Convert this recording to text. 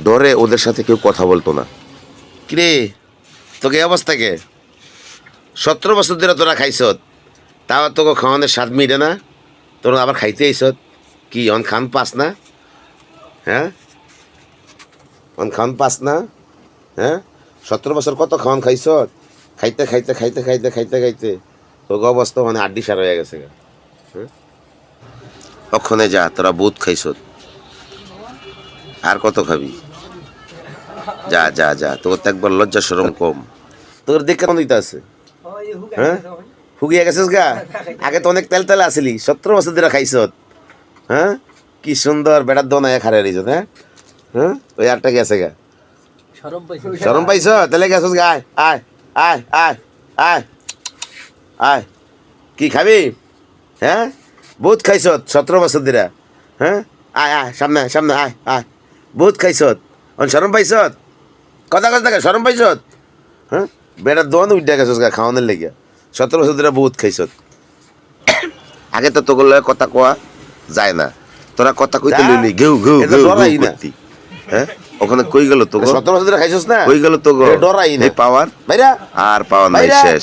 ডরে ওদের সাথে কেউ কথা বলতো না। কিরে তোকে এই অবস্থা কে? 17 বছর ধরে তোরা খাইছত, তাও তোকে খাওয়ানোর স্বাদ মিটে না, তোরা আবার খাইতে আইসত। কি অন খান পাস না? হ্যাঁ অন খান পাস না? হ্যাঁ 17 বছর কত খাওয়ান খাইছত, খাইতে খাইতে খাইতে খাইতে খাইতে খাইতে তোকে অবস্থা মানে আড্ডি সার হয়ে গেছে। হ্যাঁ ওখানে যা, তোরা বহুত খাইছত, আর কত খাবি? যা যা যা, তোর তো একবার লজ্জা শরম কম। তোর দেখে কেমন দিতে আছে? হ্যাঁ হুগিয়ে গেছিস গা? আগে তো অনেক তেল তেল আসিলি, 17 বছর ধরে খাইছত। হ্যাঁ কি সুন্দর বেটার দোনা খারে রইছ। হ্যাঁ হ্যাঁ ওই আটটা গেছে গা, শরম পাইছ? তাহলে গেছিস গা? আয় আয় আয় আয় আয় আয়, কি খাবি? হ্যাঁ বহুত খাইছত 17 বছর ধরে। হ্যাঁ আয় আয় সামনে সামনে আয় আয়, বহুত খাইছত, শরম পাইছত? কথা কথা থাকে, শরম পাইছত? হ্যাঁ বেটার দোয়ান উঠে গেছিস গা খাওয়ানোর লেগে, 17 বছর ধরে বহুত খাইছত। আগে তো তোগুলো কথা কোয়া যায় না, তোরা কথা কইতে লইলি ঘেউ ঘেউ ঘেউ করতি। হ্যাঁ ওখানে কই গেল তো? 17 বছর ধরে খাইছস না, কই গেল তো? ডরাই না পাওয়ার, আর পাওয়ার নাই, শেষ।